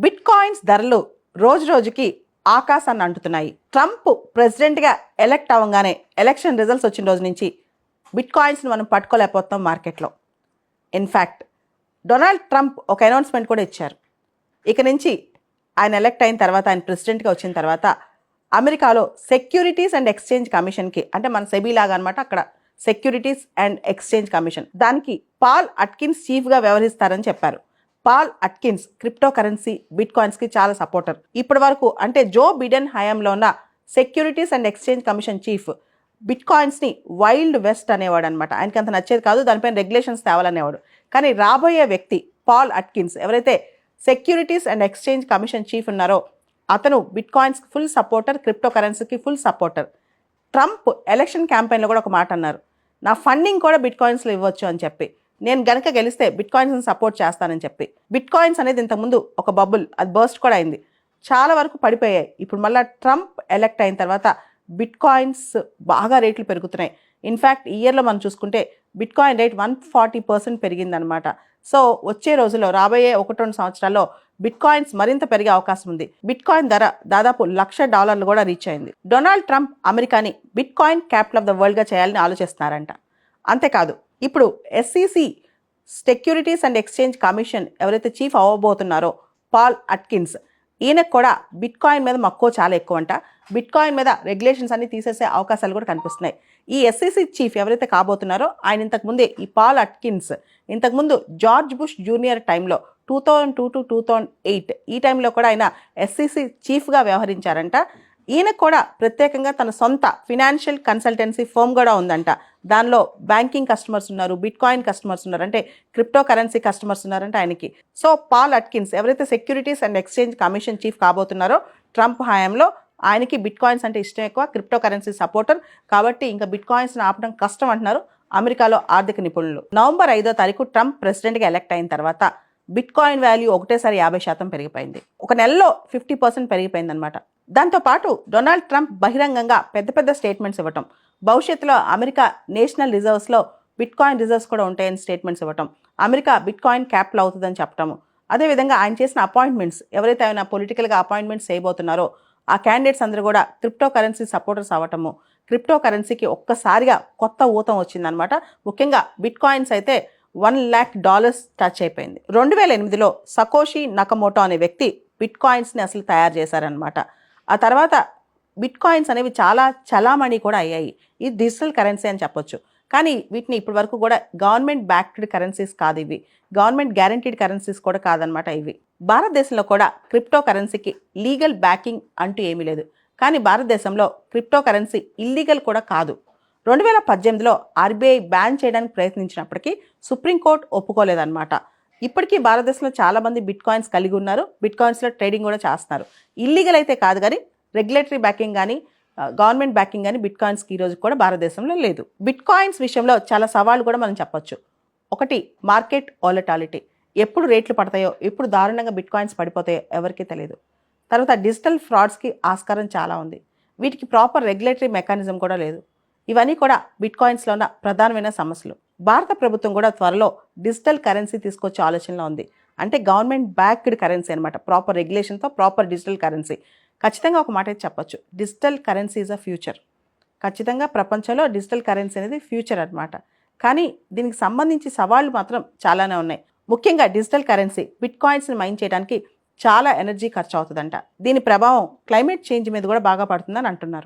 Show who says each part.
Speaker 1: Bit coins ధరలు రోజు రోజుకి ఆకాశాన్ని అంటుతున్నాయి. ట్రంప్ ప్రెసిడెంట్గా ఎలక్ట్ అవ్వగానే ఎలక్షన్ రిజల్ట్స్ వచ్చిన రోజు నుంచి బిట్ కాయిన్స్ని మనం పట్టుకోలేకపోతాం మార్కెట్లో. ఇన్ఫ్యాక్ట్ డొనాల్డ్ ట్రంప్ ఒక అనౌన్స్మెంట్ కూడా ఇచ్చారు. ఇక నుంచి ఆయన ఎలక్ట్ అయిన తర్వాత, ఆయన ప్రెసిడెంట్గా వచ్చిన తర్వాత అమెరికాలో సెక్యూరిటీస్ అండ్ ఎక్స్చేంజ్ కమిషన్కి, అంటే మన సెబీ లాగా అనమాట, అక్కడ సెక్యూరిటీస్ అండ్ ఎక్స్చేంజ్ కమిషన్, దానికి పాల్ అట్కిన్స్ చీఫ్గా వ్యవహరిస్తారని చెప్పారు. పాల్ అట్కిన్స్ క్రిప్టో కరెన్సీ బిట్ కాయిన్స్కి చాలా సపోర్టర్. ఇప్పటి వరకు అంటే జో బిడెన్ హయాంలో ఉన్న securities and exchange commission chief బిట్ కాయిన్స్ని వైల్డ్ వెస్ట్ అనేవాడు అనమాట. ఆయనకి అంత నచ్చేది కాదు, దానిపైన రెగ్యులేషన్స్ తేవాలనేవాడు. కానీ రాబోయే వ్యక్తి పాల్ అట్కిన్స్, ఎవరైతే securities and exchange commission chief ఉన్నారో అతను బిట్ కాయిన్స్కి ఫుల్ సపోర్టర్, క్రిప్టో కరెన్సీకి ఫుల్ సపోర్టర్. ట్రంప్ ఎలక్షన్ క్యాంపెయిన్లో కూడా ఒక మాట అన్నారు, నా ఫండింగ్ కూడా బిట్ కాయిన్స్లో ఇవ్వచ్చు అని చెప్పి, నేను గనక గెలిస్తే బిట్ కాయిన్స్ని సపోర్ట్ చేస్తానని చెప్పి. బిట్ కాయిన్స్ అనేది ఇంతకుముందు ఒక బబుల్, అది బర్స్ట్ కూడా అయింది, చాలా వరకు పడిపోయాయి. ఇప్పుడు మళ్ళీ ట్రంప్ ఎలక్ట్ అయిన తర్వాత బిట్ కాయిన్స్ బాగా రేట్లు పెరుగుతున్నాయి. ఇన్ఫ్యాక్ట్ ఈ ఇయర్లో మనం చూసుకుంటే బిట్ కాయిన్ రేట్ 140% పెరిగిందనమాట. సో వచ్చే రోజుల్లో, రాబోయే 1-2 సంవత్సరాల్లో బిట్ కాయిన్స్ మరింత పెరిగే అవకాశం ఉంది. బిట్ కాయిన్ ధర దాదాపు $1,00,000 కూడా రీచ్ అయింది. డొనాల్డ్ ట్రంప్ అమెరికాని bitcoin capital of the వరల్డ్గా చేయాలని ఆలోచిస్తున్నారంట. అంతేకాదు, ఇప్పుడు SEC securities and exchange commission ఎవరైతే చీఫ్ అవ్వబోతున్నారో పాల్ అట్కిన్స్, ఈయనకు కూడా బిట్ కాయిన్ మీద మక్కువ చాలా ఎక్కువ అంట. బిట్ కాయిన్ మీద రెగ్యులేషన్స్ అన్ని తీసేసే అవకాశాలు కూడా కనిపిస్తున్నాయి. ఈ SEC చీఫ్ ఎవరైతే కాబోతున్నారో ఆయన ఇంతకుముందే, ఈ పాల్ అట్కిన్స్ ఇంతకుముందు జార్జ్ బుష్ జూనియర్ టైంలో 2002 to 2008 ఈ టైంలో కూడా ఆయన SEC చీఫ్గా వ్యవహరించారంట. ఈయనకు కూడా ప్రత్యేకంగా తన సొంత ఫినాన్షియల్ కన్సల్టెన్సీ ఫర్మ్ కూడా ఉందంట. దానిలో బ్యాంకింగ్ కస్టమర్స్ ఉన్నారు, బిట్ కాయిన్ కస్టమర్స్ ఉన్నారు, అంటే క్రిప్టో కరెన్సీ కస్టమర్స్ ఉన్నారంటే ఆయనకి. సో పాల్ అట్కిన్స్ ఎవరైతే securities and exchange commission chief కాబోతున్నారో ట్రంప్ హయాంలో, ఆయనకి బిట్ కాయిన్స్ అంటే ఇష్టం ఎక్కువ, క్రిప్టో కరెన్సీ సపోర్టర్. కాబట్టి ఇంకా బిట్ కాయిన్స్ని ఆపడం కష్టం అంటున్నారు అమెరికాలో ఆర్థిక నిపుణులు. నవంబర్ 5వ తారీఖు ట్రంప్ ప్రెసిడెంట్గా ఎలక్ట్ అయిన తర్వాత బిట్ కాయిన్ వాల్యూ ఒకటేసారి 50% పెరిగిపోయింది. ఒక నెలలో 50% పెరిగిపోయింది అనమాట. దాంతోపాటు డొనాల్డ్ ట్రంప్ బహిరంగంగా పెద్ద పెద్ద స్టేట్మెంట్స్ ఇవ్వటం, భవిష్యత్తులో అమెరికా నేషనల్ రిజర్వ్స్లో బిట్ కాయిన్ రిజర్వ్స్ కూడా ఉంటాయని స్టేట్మెంట్స్ ఇవ్వటం, అమెరికా బిట్ కాయిన్ క్యాపిటల్ అవుతుందని చెప్పటము. అదేవిధంగా ఆయన చేసిన అపాయింట్మెంట్స్, ఎవరైతే ఆయన పొలిటికల్గా అపాయింట్మెంట్స్ చేయబోతున్నారో ఆ క్యాండిడేట్స్ అందరూ కూడా క్రిప్టో కరెన్సీ సపోర్టర్స్ అవ్వటము. క్రిప్టో కరెన్సీకి ఒక్కసారిగా కొత్త ఊతం వచ్చిందనమాట. ముఖ్యంగా బిట్ కాయిన్స్ అయితే $1,00,000 టచ్ అయిపోయింది. 2008లో సకోషి నకమోటో అనే వ్యక్తి బిట్ కాయిన్స్ని అసలు తయారు చేశారనమాట. ఆ తర్వాత బిట్ కాయిన్స్ అనేవి చాలా చలామణి కూడా అయ్యాయి. ఇది డిజిటల్ కరెన్సీ అని చెప్పొచ్చు. కానీ వీటిని ఇప్పటి వరకు కూడా గవర్నమెంట్ బ్యాక్డ్ కరెన్సీస్ కాదు ఇవి, గవర్నమెంట్ గ్యారంటీడ్ కరెన్సీస్ కూడా కాదనమాట ఇవి. భారతదేశంలో కూడా క్రిప్టో కరెన్సీకి లీగల్ బ్యాకింగ్ అంటూ ఏమీ లేదు. కానీ భారతదేశంలో క్రిప్టో కరెన్సీ ఇల్లీగల్ కూడా కాదు. 2018లో RBI బ్యాన్ చేయడానికి ప్రయత్నించినప్పటికీ సుప్రీంకోర్టు ఒప్పుకోలేదన్నమాట. ఇప్పటికీ భారతదేశంలో చాలామంది బిట్ కాయిన్స్ కలిగి ఉన్నారు, బిట్ కాయిన్స్లో ట్రేడింగ్ కూడా చేస్తున్నారు. ఇల్లీగల్ అయితే కాదు, కానీ రెగ్యులేటరీ బ్యాకింగ్ కానీ గవర్నమెంట్ బ్యాకింగ్ కానీ బిట్ కాయిన్స్కి ఈ రోజు కూడా భారతదేశంలో లేదు. బిట్ కాయిన్స్ విషయంలో చాలా సవాళ్ళు కూడా మనం చెప్పొచ్చు. ఒకటి, మార్కెట్ వాలటాలిటీ. ఎప్పుడు రేట్లు పడతాయో, ఎప్పుడు దారుణంగా బిట్ కాయిన్స్ పడిపోతాయో ఎవరికీ తెలియదు. తర్వాత డిజిటల్ ఫ్రాడ్స్కి ఆస్కారం చాలా ఉంది. వీటికి ప్రాపర్ రెగ్యులేటరీ మెకానిజం కూడా లేదు. ఇవన్నీ కూడా బిట్ కాయిన్స్లో ఉన్న ప్రధానమైన సమస్యలు. భారత ప్రభుత్వం కూడా త్వరలో డిజిటల్ కరెన్సీ తీసుకొచ్చే ఆలోచనలో ఉంది. అంటే గవర్నమెంట్ బ్యాక్డ్ కరెన్సీ అనమాట, ప్రాపర్ రెగ్యులేషన్తో ప్రాపర్ డిజిటల్ కరెన్సీ. ఖచ్చితంగా ఒక మాట చెప్పొచ్చు, digital currency is a future. ఖచ్చితంగా ప్రపంచంలో డిజిటల్ కరెన్సీ అనేది ఫ్యూచర్ అనమాట. కానీ దీనికి సంబంధించి సవాళ్లు మాత్రం చాలానే ఉన్నాయి. ముఖ్యంగా డిజిటల్ కరెన్సీ బిట్ కాయిన్స్ని మైన్ చేయడానికి చాలా ఎనర్జీ ఖర్చు అవుతుందంట. దీని ప్రభావం క్లైమేట్ చేంజ్ మీద కూడా బాగా పడుతుందని అంటున్నారు.